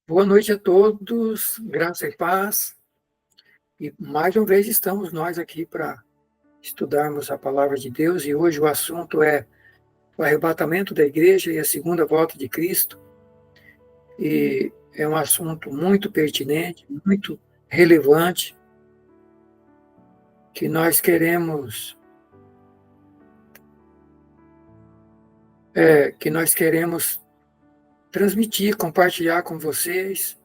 Boa noite a todos, graça e paz. E mais uma vez estamos nós aqui para estudarmos a palavra de Deus, e hoje o assunto é o arrebatamento da igreja e a segunda volta de Cristo. E é um assunto muito pertinente, muito relevante, que nós queremos transmitir, compartilhar com vocês.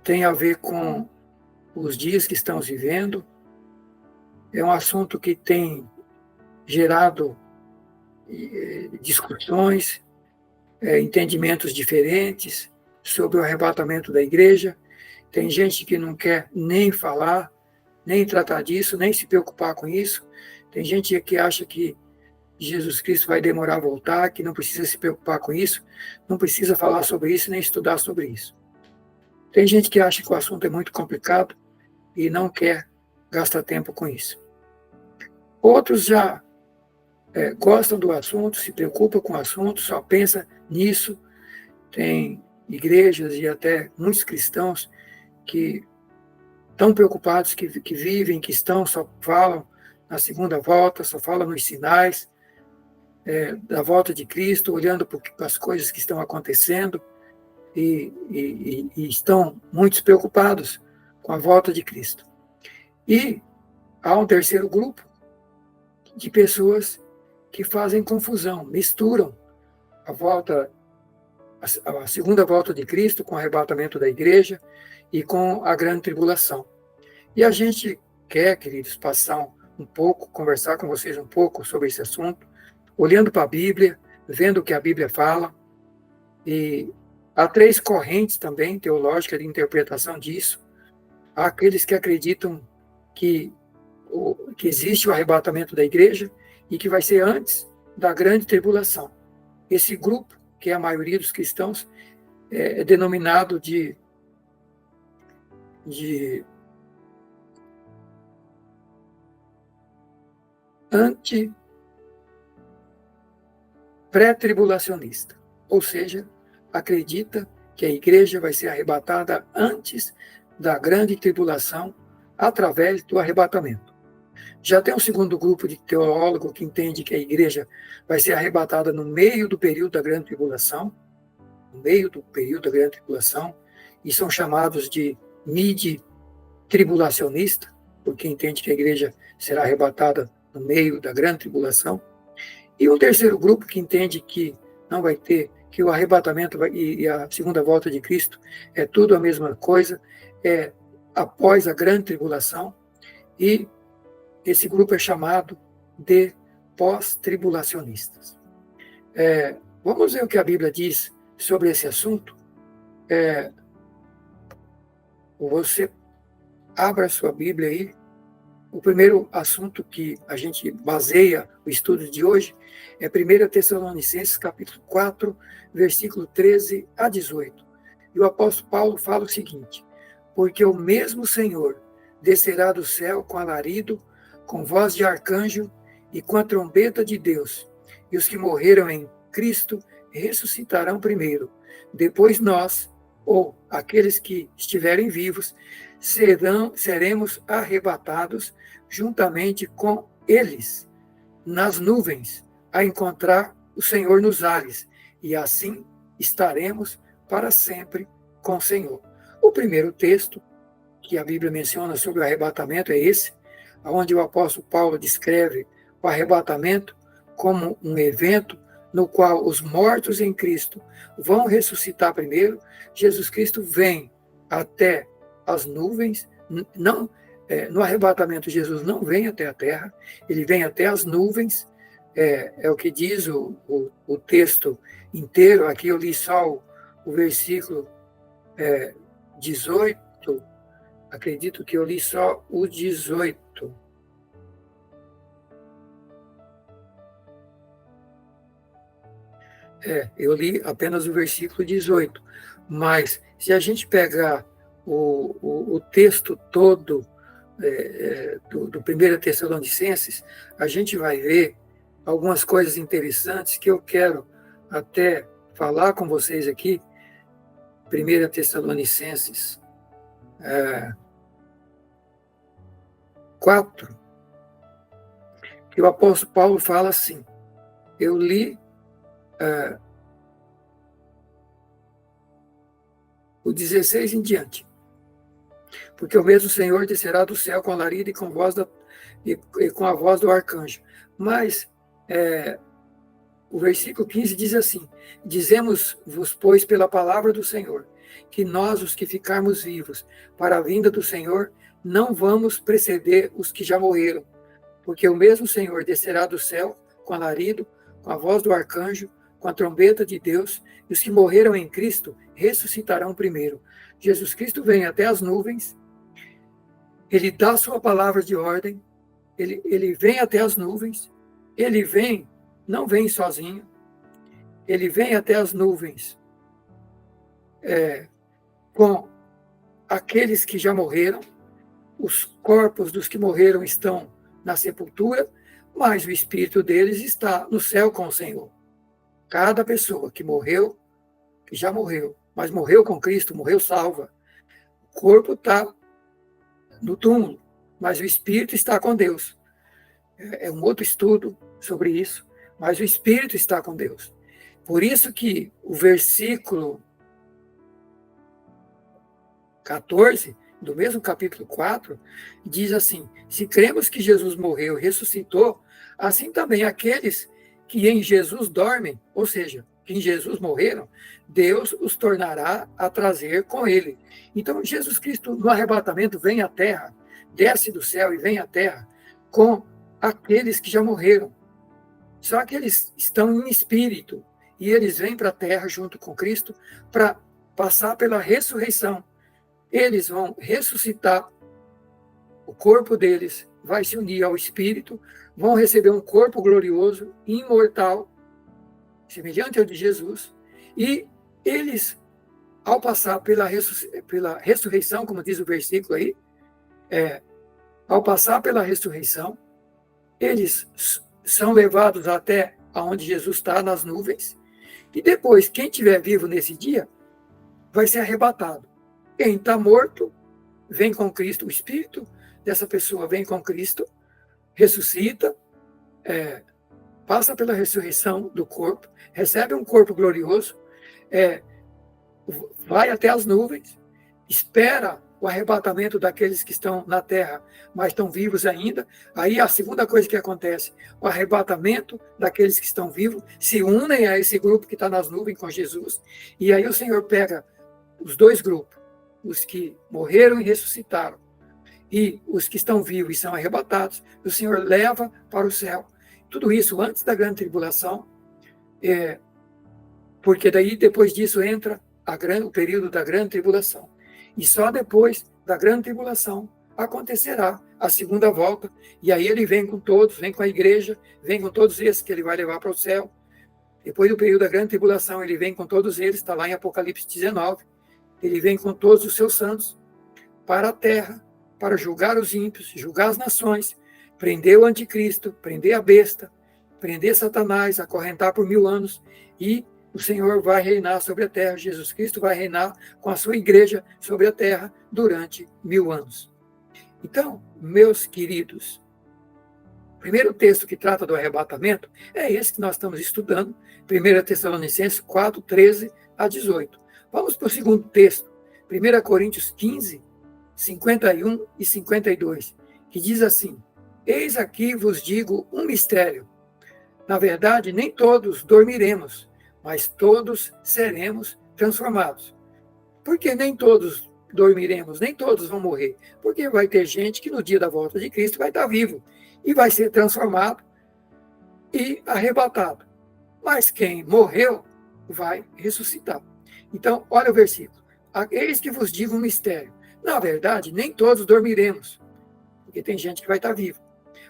Tem a ver com os dias que estamos vivendo. É um assunto que tem gerado discussões, entendimentos diferentes sobre o arrebatamento da igreja. Tem gente que não quer nem falar, nem tratar disso, nem se preocupar com isso. Tem gente que acha que Jesus Cristo vai demorar a voltar, que não precisa se preocupar com isso, não precisa falar sobre isso, nem estudar sobre isso. Tem gente que acha que o assunto é muito complicado e não quer gastar tempo com isso. Outros já gostam do assunto, se preocupam com o assunto, só pensa nisso. Tem igrejas e até muitos cristãos que estão preocupados, que vivem, que estão, só falam na segunda volta, só falam nos sinais da volta de Cristo, olhando para as coisas que estão acontecendo e estão muito preocupados com a volta de Cristo. E há um terceiro grupo de pessoas que fazem confusão, misturam a segunda volta de Cristo com o arrebatamento da igreja e com a grande tribulação. E a gente quer, queridos, passar um pouco, conversar com vocês um pouco sobre esse assunto, olhando para a Bíblia, vendo o que a Bíblia fala. E há três correntes também teológicas de interpretação disso. Há aqueles que acreditam que existe o arrebatamento da igreja e que vai ser antes da grande tribulação. Esse grupo, que é a maioria dos cristãos, é denominado de pré-tribulacionista, ou seja, acredita que a igreja vai ser arrebatada antes da grande tribulação, através do arrebatamento. Já tem um segundo grupo de teólogos que entende que a igreja vai ser arrebatada no meio do período da grande tribulação, e são chamados de mid-tribulacionista, porque entende que a igreja será arrebatada no meio da grande tribulação. E um terceiro grupo que entende que não vai ter, que o arrebatamento e a segunda volta de Cristo é tudo a mesma coisa, é após a grande tribulação, e esse grupo é chamado de pós-tribulacionistas. Vamos ver o que a Bíblia diz sobre esse assunto? Você abra sua Bíblia aí. O primeiro assunto que a gente baseia o estudo de hoje é 1 Tessalonicenses, capítulo 4, versículo 13 a 18. E o apóstolo Paulo fala o seguinte: porque o mesmo Senhor descerá do céu com alarido, com voz de arcanjo e com a trombeta de Deus, e os que morreram em Cristo ressuscitarão primeiro. Depois nós, ou aqueles que estiverem vivos, seremos arrebatados juntamente com eles nas nuvens, a encontrar o Senhor nos ares, e assim estaremos para sempre com o Senhor. O primeiro texto que a Bíblia menciona sobre o arrebatamento é esse, onde o apóstolo Paulo descreve o arrebatamento como um evento no qual os mortos em Cristo vão ressuscitar primeiro. Jesus Cristo vem até as nuvens, não, no arrebatamento Jesus não vem até a terra, ele vem até as nuvens, é o que diz o texto inteiro. Aqui eu li só o versículo 18, acredito que eu li só o 18. Eu li apenas o versículo 18, mas se a gente pegar o texto todo do 1 Tessalonicenses, a gente vai ver algumas coisas interessantes que eu quero até falar com vocês aqui, 1 Tessalonicenses 4, que o apóstolo Paulo fala assim, eu li o 16 em diante, porque o mesmo Senhor descerá do céu com alarido e com a voz do arcanjo. Mas o versículo 15 diz assim, dizemos-vos, pois, pela palavra do Senhor, que nós, os que ficarmos vivos para a vinda do Senhor, não vamos preceder os que já morreram, porque o mesmo Senhor descerá do céu com alarido, com a voz do arcanjo, com a trombeta de Deus, e os que morreram em Cristo ressuscitarão primeiro. Jesus Cristo vem até as nuvens, ele dá sua palavra de ordem, ele vem até as nuvens, ele vem, não vem sozinho, ele vem até as nuvens com aqueles que já morreram, os corpos dos que morreram estão na sepultura, mas o espírito deles está no céu com o Senhor. Cada pessoa que morreu, que já morreu, mas morreu com Cristo, morreu salva, o corpo está no túmulo, mas o espírito está com Deus. É um outro estudo sobre isso, mas o espírito está com Deus. Por isso que o versículo 14, do mesmo capítulo 4, diz assim, se cremos que Jesus morreu e ressuscitou, assim também aqueles que em Jesus dormem, ou seja, que em Jesus morreram, Deus os tornará a trazer com ele. Então, Jesus Cristo, no arrebatamento, vem à terra, desce do céu e vem à terra com aqueles que já morreram. Só que eles estão em espírito e eles vêm para a terra junto com Cristo para passar pela ressurreição. Eles vão ressuscitar, o corpo deles vai se unir ao espírito, vão receber um corpo glorioso, imortal, semelhante ao de Jesus, e eles, ao passar pela ressurreição, como diz o versículo aí, ao passar pela ressurreição, eles são levados até onde Jesus está, nas nuvens, e depois, quem estiver vivo nesse dia, vai ser arrebatado. Quem está morto, vem com Cristo, o espírito dessa pessoa vem com Cristo, ressuscita, passa pela ressurreição do corpo, recebe um corpo glorioso, vai até as nuvens, espera o arrebatamento daqueles que estão na terra, mas estão vivos ainda. Aí a segunda coisa que acontece, o arrebatamento daqueles que estão vivos, se unem a esse grupo que está nas nuvens com Jesus, e aí o Senhor pega os dois grupos, os que morreram e ressuscitaram, e os que estão vivos e são arrebatados, o Senhor leva para o céu. Tudo isso antes da grande tribulação, porque daí depois disso entra o período da grande tribulação. E só depois da grande tribulação acontecerá a segunda volta, e aí ele vem com todos, vem com a igreja, vem com todos esses que ele vai levar para o céu. Depois do período da grande tribulação, ele vem com todos eles, está lá em Apocalipse 19, ele vem com todos os seus santos para a terra, para julgar os ímpios, julgar as nações, prender o anticristo, prender a besta, prender Satanás, acorrentar por 1000 anos, e o Senhor vai reinar sobre a terra, Jesus Cristo vai reinar com a sua igreja sobre a terra durante 1000 anos. Então, meus queridos, o primeiro texto que trata do arrebatamento é esse que nós estamos estudando, 1 Tessalonicenses 4, 13 a 18. Vamos para o segundo texto, 1 Coríntios 15, 51 e 52, que diz assim, eis aqui vos digo um mistério. Na verdade, nem todos dormiremos, mas todos seremos transformados. Por que nem todos dormiremos, nem todos vão morrer? Porque vai ter gente que no dia da volta de Cristo vai estar vivo e vai ser transformado e arrebatado. Mas quem morreu vai ressuscitar. Então, olha o versículo. Eis que vos digo um mistério. Na verdade, nem todos dormiremos, porque tem gente que vai estar viva.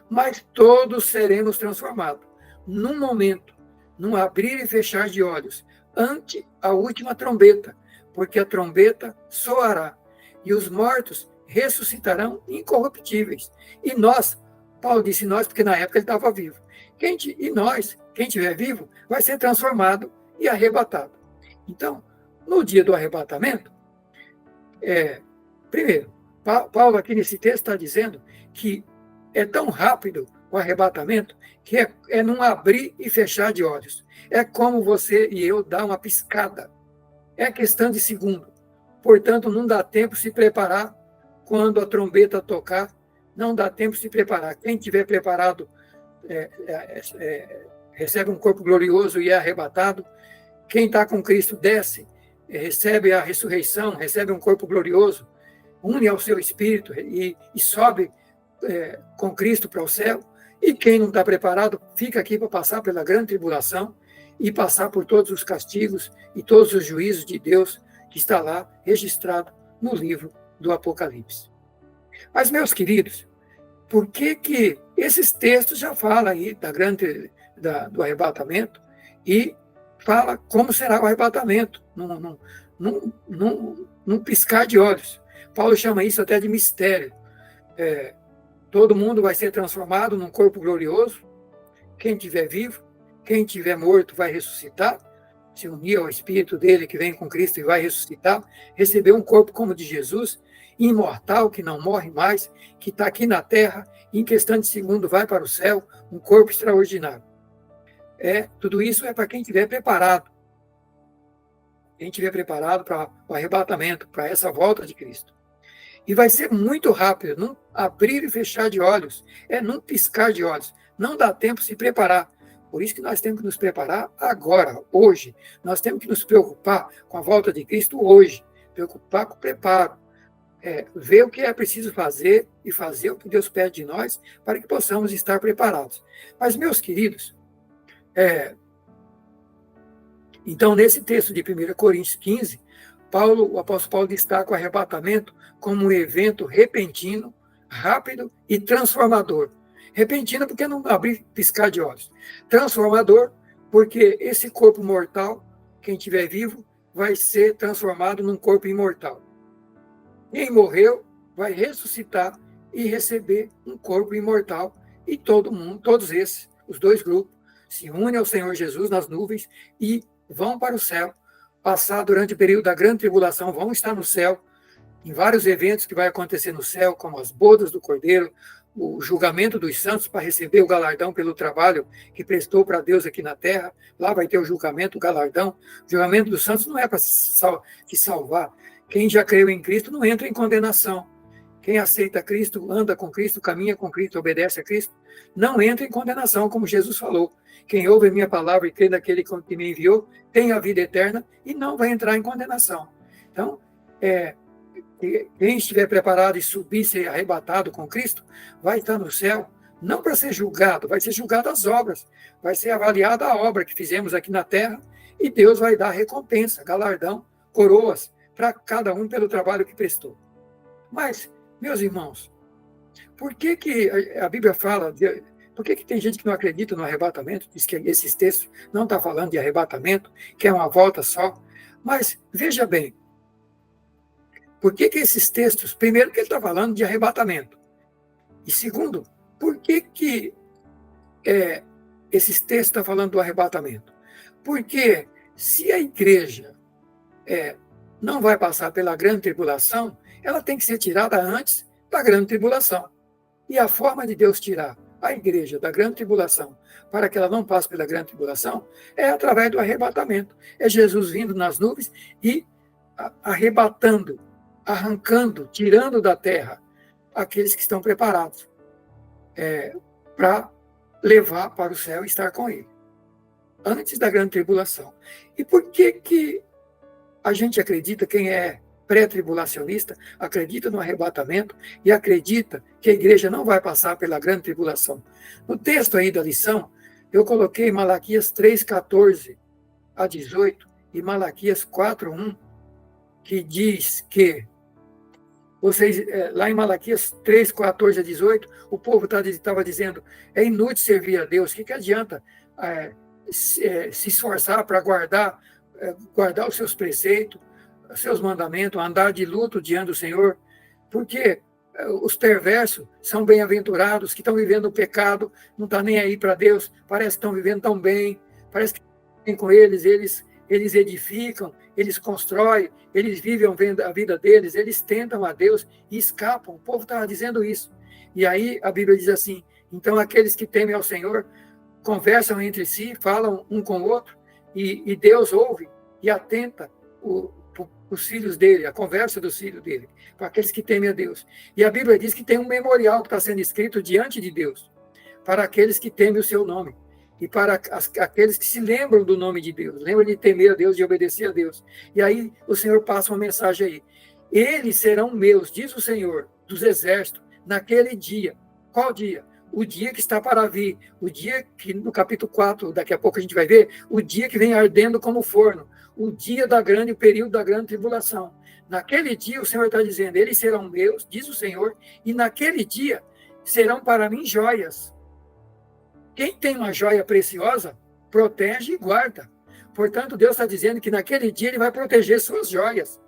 Mas todos seremos transformados. Num momento, num abrir e fechar de olhos, ante a última trombeta, porque a trombeta soará, e os mortos ressuscitarão incorruptíveis. E nós, Paulo disse nós, porque na época ele estava vivo. E nós, quem estiver vivo, vai ser transformado e arrebatado. Então, no dia do arrebatamento, primeiro, Paulo aqui nesse texto está dizendo que é tão rápido o arrebatamento que é num abrir e fechar de olhos. É como você e eu dar uma piscada. É questão de segundo. Portanto, não dá tempo de se preparar quando a trombeta tocar. Não dá tempo de se preparar. Quem tiver preparado recebe um corpo glorioso e é arrebatado. Quem está com Cristo desce, recebe a ressurreição, recebe um corpo glorioso, une ao seu espírito e sobe com Cristo para o céu. E quem não está preparado fica aqui para passar pela grande tribulação e passar por todos os castigos e todos os juízos de Deus que está lá registrado no livro do Apocalipse. Mas, meus queridos, por que esses textos já falam aí do arrebatamento e fala como será o arrebatamento, num piscar de olhos. Paulo chama isso até de mistério. Todo mundo vai ser transformado num corpo glorioso. Quem estiver vivo, quem estiver morto vai ressuscitar, se unir ao Espírito dele que vem com Cristo e vai ressuscitar, receber um corpo como o de Jesus, imortal, que não morre mais, que está aqui na terra, e em questão de segundo vai para o céu, um corpo extraordinário. Tudo isso é para quem estiver preparado. Quem estiver preparado para o arrebatamento, para essa volta de Cristo. E vai ser muito rápido, num abrir e fechar de olhos, num piscar de olhos. Não dá tempo de se preparar. Por isso que nós temos que nos preparar agora, hoje. Nós temos que nos preocupar com a volta de Cristo hoje. Preocupar com o preparo. Ver o que é preciso fazer e fazer o que Deus pede de nós para que possamos estar preparados. Mas, meus queridos, então, nesse texto de 1 Coríntios 15, o apóstolo Paulo destaca o arrebatamento como um evento repentino, rápido e transformador. Repentino porque não abrir piscar de olhos. Transformador porque esse corpo mortal, quem estiver vivo, vai ser transformado num corpo imortal. Quem morreu vai ressuscitar e receber um corpo imortal. E todo mundo, todos esses, os dois grupos, se unem ao Senhor Jesus nas nuvens e vão para o céu, passar durante o período da grande tribulação, vão estar no céu, em vários eventos que vai acontecer no céu, como as bodas do Cordeiro, o julgamento dos santos para receber o galardão pelo trabalho que prestou para Deus aqui na terra. Lá vai ter o julgamento, o galardão. O julgamento dos santos não é para te salvar. Quem já creu em Cristo não entra em condenação. Quem aceita Cristo, anda com Cristo, caminha com Cristo, obedece a Cristo, não entra em condenação, como Jesus falou. Quem ouve a minha palavra e crê naquele que me enviou, tem a vida eterna e não vai entrar em condenação. Então, quem estiver preparado e subir, ser arrebatado com Cristo, vai estar no céu, não para ser julgado, vai ser julgado as obras, vai ser avaliada a obra que fizemos aqui na terra e Deus vai dar recompensa, galardão, coroas, para cada um pelo trabalho que prestou. Mas, meus irmãos, por que a Bíblia fala, por que tem gente que não acredita no arrebatamento, diz que esses textos não estão falando de arrebatamento, que é uma volta só, mas veja bem, por que esses textos, primeiro que ele está falando de arrebatamento, e segundo, por que esses textos estão falando do arrebatamento? Porque se a igreja não vai passar pela grande tribulação, ela tem que ser tirada antes da grande tribulação. E a forma de Deus tirar a igreja da grande tribulação para que ela não passe pela grande tribulação é através do arrebatamento. É Jesus vindo nas nuvens e arrebatando, arrancando, tirando da terra aqueles que estão preparados para levar para o céu e estar com ele, antes da grande tribulação. E por que a gente acredita, quem é pré-tribulacionista, acredita no arrebatamento e acredita que a igreja não vai passar pela grande tribulação? No texto aí da lição, eu coloquei Malaquias 3:14 a 18 e Malaquias 4:1, que diz que lá em Malaquias 3:14 a 18, o povo estava dizendo, é inútil servir a Deus, o que adianta se esforçar para guardar os seus preceitos, os seus mandamentos, andar de luto diante do Senhor, porque os perversos são bem-aventurados, que estão vivendo o pecado, não estão nem aí para Deus, parece que estão vivendo tão bem, parece que com eles eles edificam, eles constroem, eles vivem a vida deles, eles tentam a Deus e escapam. O povo estava dizendo isso. E aí a Bíblia diz assim: então aqueles que temem ao Senhor conversam entre si, falam um com o outro, e Deus ouve e atenta os filhos dele, a conversa dos filhos dele, com aqueles que temem a Deus. E a Bíblia diz que tem um memorial que está sendo escrito diante de Deus, para aqueles que temem o seu nome, e para aqueles que se lembram do nome de Deus, lembram de temer a Deus, de obedecer a Deus. E aí o Senhor passa uma mensagem aí: eles serão meus, diz o Senhor dos exércitos, naquele dia. Qual dia? O dia que está para vir, o dia que no capítulo 4, daqui a pouco a gente vai ver, o dia que vem ardendo como forno, o dia o período da grande tribulação. Naquele dia o Senhor está dizendo: eles serão meus, diz o Senhor, e naquele dia serão para mim joias. Quem tem uma joia preciosa, protege e guarda. Portanto, Deus está dizendo que naquele dia Ele vai proteger suas joias.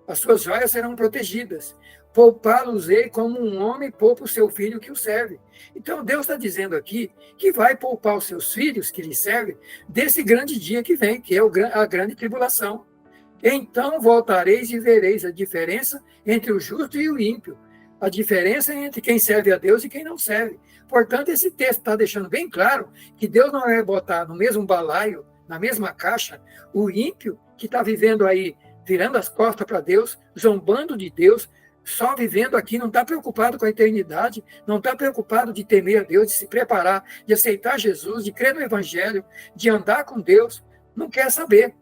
As suas joias serão protegidas. Poupá-los-ei como um homem poupa o seu filho que o serve. Então, Deus está dizendo aqui que vai poupar os seus filhos que lhe servem desse grande dia que vem, que é a grande tribulação. Então voltareis e vereis a diferença entre o justo e o ímpio, a diferença entre quem serve a Deus e quem não serve. Portanto, esse texto está deixando bem claro que Deus não vai botar no mesmo balaio, na mesma caixa, o ímpio que está vivendo aí, virando as costas para Deus, zombando de Deus, só vivendo aqui, não está preocupado com a eternidade, não está preocupado de temer a Deus, de se preparar, de aceitar Jesus, de crer no Evangelho, de andar com Deus, não quer saber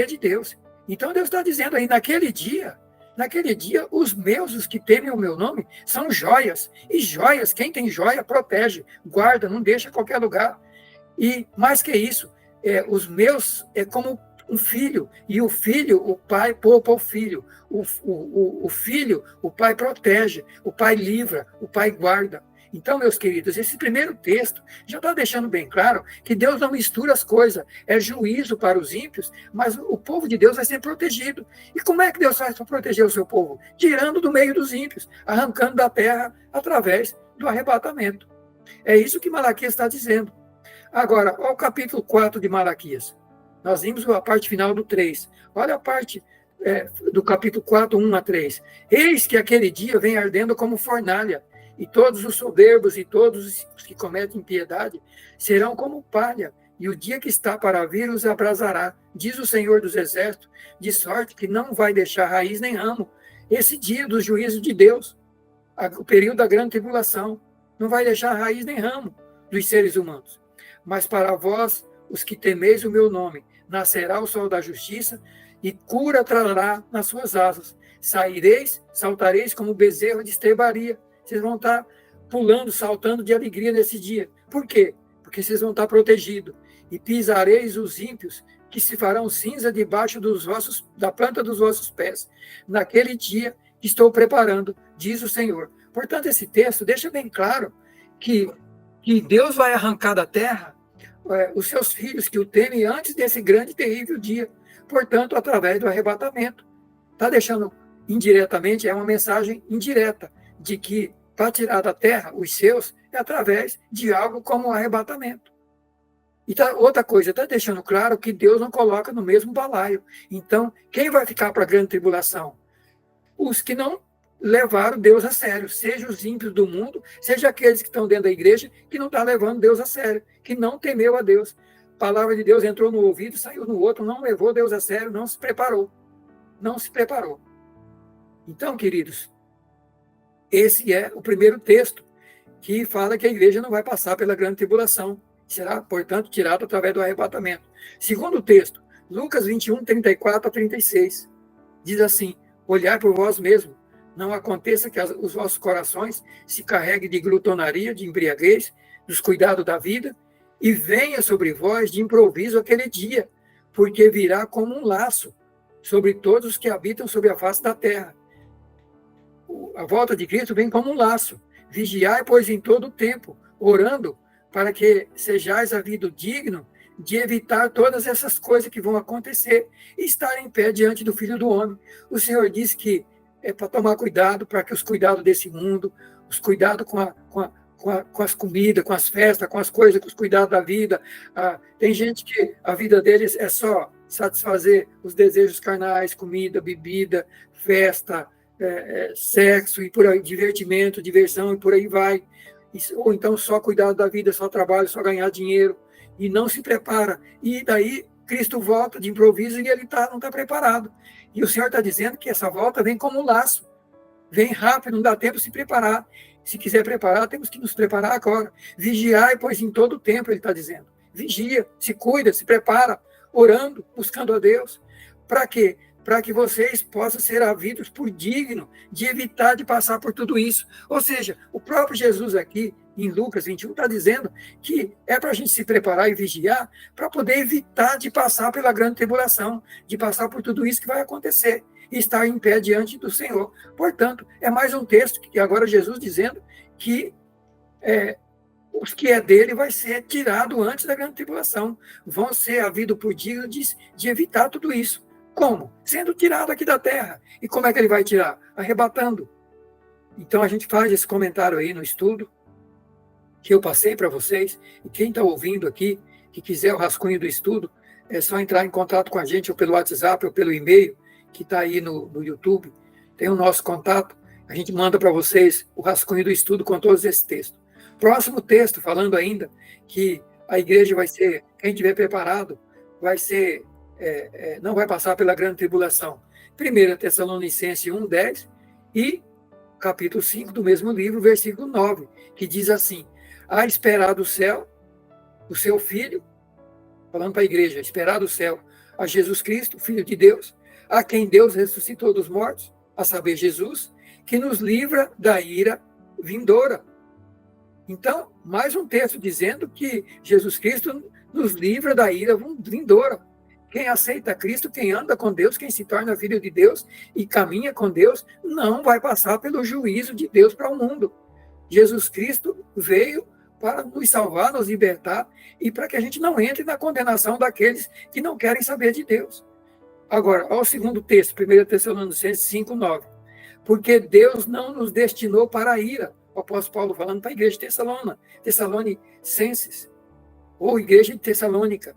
de Deus. Então Deus está dizendo aí: naquele dia, os meus, os que temem o meu nome, são joias. E joias, quem tem joia, protege, guarda, não deixa em qualquer lugar. E mais que isso, os meus é como um filho, e o filho, o pai poupa o filho. O filho, o pai protege, o pai livra, o pai guarda. Então, meus queridos, esse primeiro texto já está deixando bem claro que Deus não mistura as coisas. É juízo para os ímpios, mas o povo de Deus vai ser protegido. E como é que Deus faz para proteger o seu povo? Tirando do meio dos ímpios, arrancando da terra através do arrebatamento. É isso que Malaquias está dizendo. Agora, olha o capítulo 4 de Malaquias. Nós vimos a parte final do 3. Olha a parte do capítulo 4, 1 a 3. Eis que aquele dia vem ardendo como fornalha, e todos os soberbos e todos os que cometem impiedade serão como palha, e o dia que está para vir os abrasará, diz o Senhor dos Exércitos, de sorte que não vai deixar raiz nem ramo. Esse dia do juízo de Deus, o período da grande tribulação, não vai deixar raiz nem ramo dos seres humanos. Mas para vós, os que temeis o meu nome, nascerá o sol da justiça, e cura trará nas suas asas. Saireis, saltareis como bezerro de estrebaria. Vocês vão estar pulando, saltando de alegria nesse dia. Por quê? Porque vocês vão estar protegidos. E pisareis os ímpios, que se farão cinza debaixo da planta dos vossos pés. Naquele dia que estou preparando, diz o Senhor. Portanto, esse texto deixa bem claro que Deus vai arrancar da terra os seus filhos que o temem antes desse grande e terrível dia. Portanto, através do arrebatamento. Está deixando indiretamente, é uma mensagem indireta, de que para tirar da terra os seus é através de algo como o arrebatamento. E outra coisa, está deixando claro que Deus não coloca no mesmo balaio. Então, quem vai ficar para a grande tribulação? Os que não levaram Deus a sério, seja os ímpios do mundo, seja aqueles que estão dentro da igreja que não estão levando Deus a sério, que não temeu a Deus. A palavra de Deus entrou no ouvido, saiu no outro, não levou Deus a sério, não se preparou. Não se preparou. Então, queridos, esse é o primeiro texto que fala que a igreja não vai passar pela grande tribulação. Será, portanto, tirada através do arrebatamento. Segundo texto, Lucas 21, 34 a 36. Diz assim: olhai por vós mesmos, não aconteça que os vossos corações se carreguem de glutonaria, de embriaguez, dos cuidados da vida, e venha sobre vós de improviso aquele dia, porque virá como um laço sobre todos os que habitam sobre a face da terra. A volta de Cristo vem como um laço. Vigiai, pois, em todo o tempo, orando para que sejais havido digno de evitar todas essas coisas que vão acontecer e estar em pé diante do Filho do Homem. O Senhor disse que é para tomar cuidado, para que os cuidados desse mundo, os cuidados com com as comidas, com as festas, com as coisas, com os cuidados da vida. Tem gente que a vida deles é só satisfazer os desejos carnais, comida, bebida, festa, sexo, e por aí, divertimento, diversão, e por aí vai. Ou então só cuidado da vida, só trabalho, só ganhar dinheiro, e não se prepara. E daí Cristo volta de improviso e ele não está preparado. E o Senhor está dizendo que essa volta vem como um laço, vem rápido, não dá tempo de se preparar. Se quiser preparar, temos que nos preparar agora. Vigiai, pois em todo o tempo, ele está dizendo. Vigia, se cuida, se prepara, orando, buscando a Deus. Para quê? Para que vocês possam ser havidos por digno de evitar de passar por tudo isso. Ou seja, o próprio Jesus aqui, em Lucas 21, está dizendo que é para a gente se preparar e vigiar para poder evitar de passar pela grande tribulação, de passar por tudo isso que vai acontecer e estar em pé diante do Senhor. Portanto, é mais um texto que agora Jesus dizendo que os que é dele vai ser tirado antes da grande tribulação, vão ser havidos por digno de evitar tudo isso. Como? Sendo tirado aqui da terra. E como é que ele vai tirar? Arrebatando. Então a gente faz esse comentário aí no estudo que eu passei para vocês, e quem está ouvindo aqui, que quiser o rascunho do estudo, é só entrar em contato com a gente, ou pelo WhatsApp, ou pelo e-mail, que está aí no YouTube, tem o nosso contato, a gente manda para vocês o rascunho do estudo com todos esses textos. Próximo texto, falando ainda que a igreja vai ser, quem estiver preparado, vai ser, não vai passar pela grande tribulação. 1 Tessalonicenses 1:10 e capítulo 5 do mesmo livro, versículo 9, que diz assim: a esperar do céu, o seu Filho, falando para a igreja, esperar do céu a Jesus Cristo, Filho de Deus, a quem Deus ressuscitou dos mortos, a saber, Jesus, que nos livra da ira vindoura. Então, mais um texto dizendo que Jesus Cristo nos livra da ira vindoura. Quem aceita Cristo, quem anda com Deus, quem se torna filho de Deus e caminha com Deus, não vai passar pelo juízo de Deus para o mundo. Jesus Cristo veio para nos salvar, nos libertar, e para que a gente não entre na condenação daqueles que não querem saber de Deus. Agora, ao segundo texto, 1 Tessalonicenses 5:9. Porque Deus não nos destinou para a ira. O apóstolo Paulo falando para a igreja de Tessalonicenses, ou igreja de Tessalônica.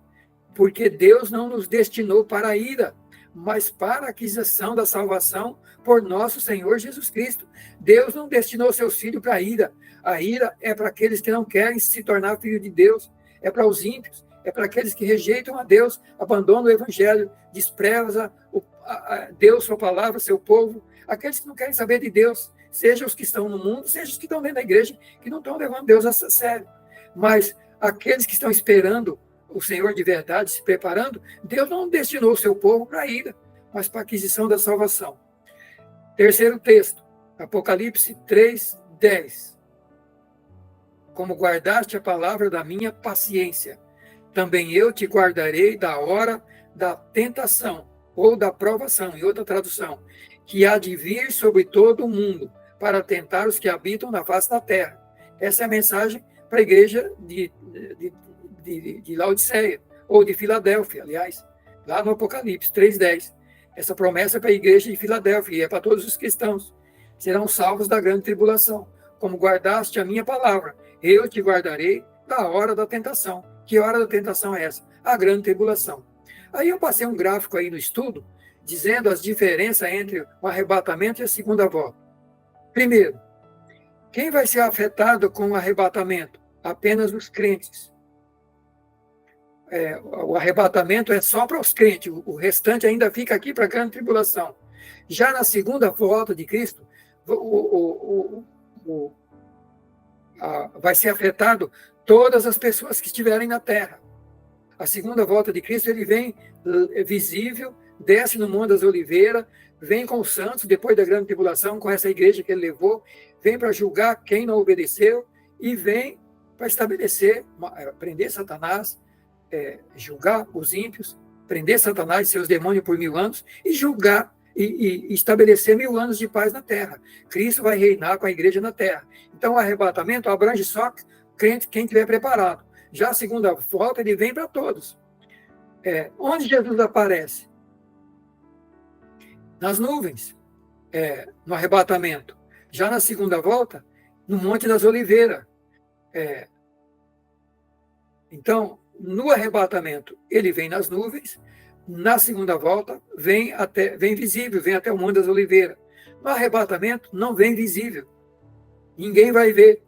Porque Deus não nos destinou para a ira, mas para a aquisição da salvação por nosso Senhor Jesus Cristo. Deus não destinou seus filhos para a ira. A ira é para aqueles que não querem se tornar filho de Deus, é para os ímpios, é para aqueles que rejeitam a Deus, abandonam o evangelho, desprezam a Deus, sua palavra, seu povo, aqueles que não querem saber de Deus, seja os que estão no mundo, seja os que estão dentro da igreja, que não estão levando Deus a sério. Mas aqueles que estão esperando o Senhor de verdade, se preparando, Deus não destinou o seu povo para a ira, mas para a aquisição da salvação. Terceiro texto, Apocalipse 3:10. Como guardaste a palavra da minha paciência, também eu te guardarei da hora da tentação, ou da provação, em outra tradução, que há de vir sobre todo o mundo, para tentar os que habitam na face da terra. Essa é a mensagem para a igreja de Laodiceia, ou de Filadélfia, aliás, lá no Apocalipse 3:10. Essa promessa é para a igreja de Filadélfia, e é para todos os cristãos. Serão salvos da grande tribulação. Como guardaste a minha palavra, eu te guardarei da hora da tentação. Que hora da tentação é essa? A grande tribulação. Aí eu passei um gráfico aí no estudo, dizendo as diferenças entre o arrebatamento e a segunda volta. Primeiro, quem vai ser afetado com o arrebatamento? Apenas os crentes. O arrebatamento é só para os crentes, o restante ainda fica aqui para a grande tribulação. Já na segunda volta de Cristo, vai ser afetado todas as pessoas que estiverem na terra. A segunda volta de Cristo, ele vem visível, desce no Monte das Oliveiras, vem com os santos, depois da grande tribulação, com essa igreja que ele levou, vem para julgar quem não obedeceu, e vem para estabelecer, prender Satanás, julgar os ímpios, prender Satanás e seus demônios por 1000 anos, e julgar e estabelecer 1000 anos de paz na terra. Cristo vai reinar com a igreja na terra. Então, o arrebatamento abrange só crente, quem estiver preparado. Já a segunda volta, ele vem para todos. Onde Jesus aparece? Nas nuvens, no arrebatamento. Já na segunda volta, no Monte das Oliveiras. Então, no arrebatamento, ele vem nas nuvens, na segunda volta, vem visível, vem até o Monte das Oliveiras. No arrebatamento, não vem visível. Ninguém vai ver.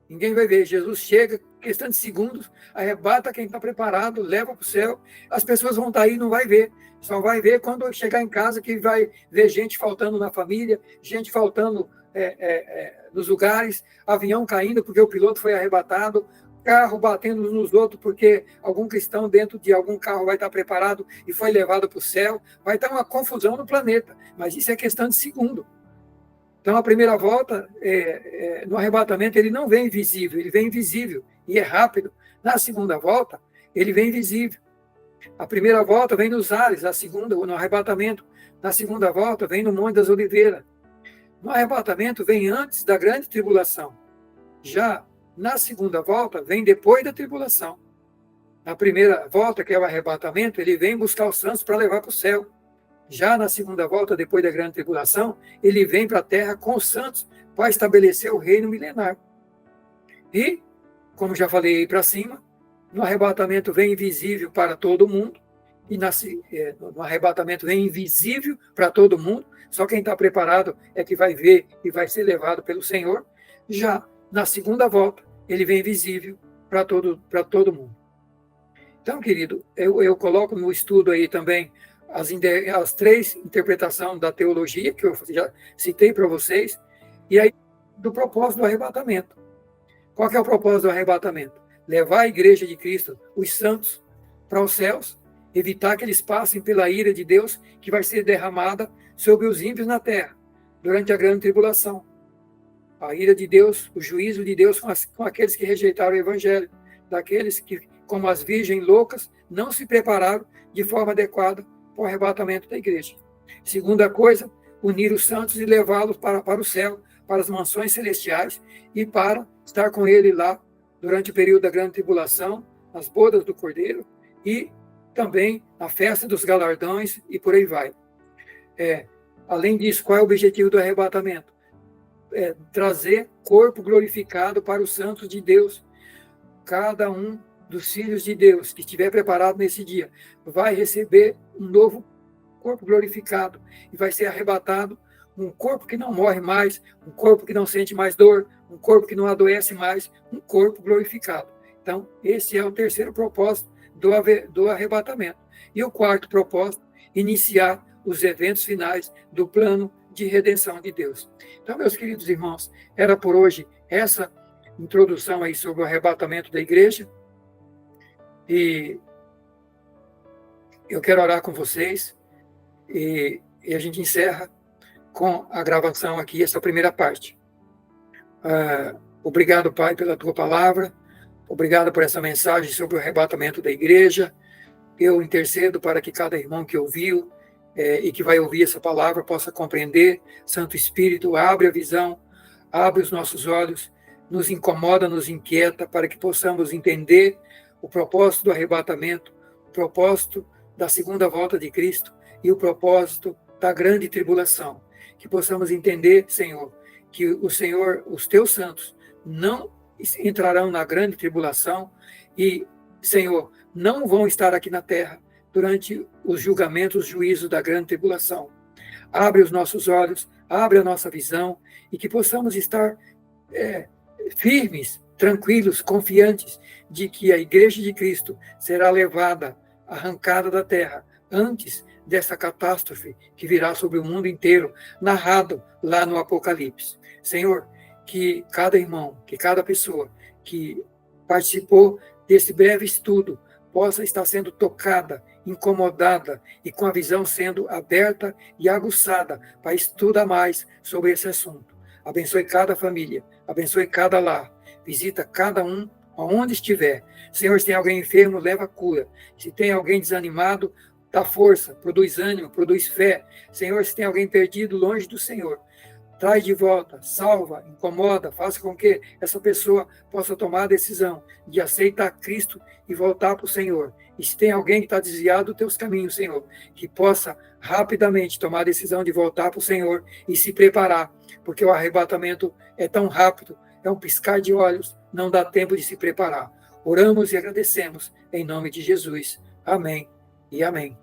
Ninguém vai ver. Jesus chega, questão de segundos, arrebata quem está preparado, leva para o céu. As pessoas vão estar aí e não vai ver. Só vai ver quando chegar em casa, que vai ver gente faltando na família, gente faltando nos lugares, avião caindo porque o piloto foi arrebatado, carro batendo uns nos outros porque algum cristão dentro de algum carro vai estar preparado e foi levado para o céu. Vai estar uma confusão no planeta, mas isso é questão de segundo. Então, a primeira volta, no arrebatamento, ele não vem visível, ele vem invisível e é rápido. Na segunda volta, ele vem visível. A primeira volta vem nos ares, a segunda, no arrebatamento. Na segunda volta, vem no Monte das Oliveiras. No arrebatamento, vem antes da grande tribulação. Já na segunda volta, vem depois da tribulação. Na primeira volta, que é o arrebatamento, ele vem buscar os santos para levar para o céu. Já na segunda volta, depois da grande tribulação, ele vem para a terra com os santos para estabelecer o reino milenar. E, como já falei aí para cima, no arrebatamento vem invisível para todo mundo, e no arrebatamento vem invisível para todo mundo, só quem está preparado é que vai ver e vai ser levado pelo Senhor. Já na segunda volta, ele vem visível para todo mundo. Então, querido, eu coloco no estudo aí também as três interpretações da teologia, que eu já citei para vocês, e aí do propósito do arrebatamento. Qual que é o propósito do arrebatamento? Levar a igreja de Cristo, os santos, para os céus, evitar que eles passem pela ira de Deus, que vai ser derramada sobre os ímpios na terra, durante a grande tribulação. A ira de Deus, o juízo de Deus com aqueles que rejeitaram o evangelho, daqueles que, como as virgens loucas, não se prepararam de forma adequada para o arrebatamento da igreja. Segunda coisa, unir os santos e levá-los para o céu, para as mansões celestiais e para estar com ele lá durante o período da grande tribulação, nas bodas do Cordeiro e também na festa dos galardões e por aí vai. Além disso, qual é o objetivo do arrebatamento? Trazer corpo glorificado para os santos de Deus. Cada um dos filhos de Deus que estiver preparado nesse dia vai receber um novo corpo glorificado e vai ser arrebatado um corpo que não morre mais, um corpo que não sente mais dor, um corpo que não adoece mais, um corpo glorificado. Então, esse é o terceiro propósito do arrebatamento. E o quarto propósito, iniciar os eventos finais do plano de redenção de Deus. Então, meus queridos irmãos, era por hoje essa introdução aí sobre o arrebatamento da igreja. E eu quero orar com vocês e a gente encerra com a gravação aqui, essa primeira parte. Obrigado, Pai, pela tua palavra. Obrigado por essa mensagem sobre o arrebatamento da igreja. Eu intercedo para que cada irmão que ouviu e que vai ouvir essa palavra possa compreender. Santo Espírito, abre a visão, abre os nossos olhos, nos incomoda, nos inquieta, para que possamos entender o propósito do arrebatamento, o propósito da segunda volta de Cristo e o propósito da grande tribulação. Que possamos entender, Senhor, que os teus santos não entrarão na grande tribulação e, Senhor, não vão estar aqui na terra durante os julgamentos, os juízos da grande tribulação. Abre os nossos olhos, abre a nossa visão e que possamos estar firmes, tranquilos, confiantes de que a igreja de Cristo será levada, arrancada da terra, antes dessa catástrofe que virá sobre o mundo inteiro, narrado lá no Apocalipse. Senhor, que cada irmão, que cada pessoa que participou desse breve estudo possa estar sendo tocada, incomodada e com a visão sendo aberta e aguçada para estudar mais sobre esse assunto. Abençoe cada família, abençoe cada lar, visita cada um aonde estiver. Senhor, se tem alguém enfermo, leva a cura. Se tem alguém desanimado, dá força, produz ânimo, produz fé. Senhor, se tem alguém perdido longe do Senhor, traz de volta, salva, incomoda, faça com que essa pessoa possa tomar a decisão de aceitar Cristo e voltar para o Senhor. E se tem alguém que está desviado dos teus caminhos, Senhor, que possa rapidamente tomar a decisão de voltar para o Senhor e se preparar, porque o arrebatamento é tão rápido, é um piscar de olhos, não dá tempo de se preparar. Oramos e agradecemos em nome de Jesus. Amém e amém.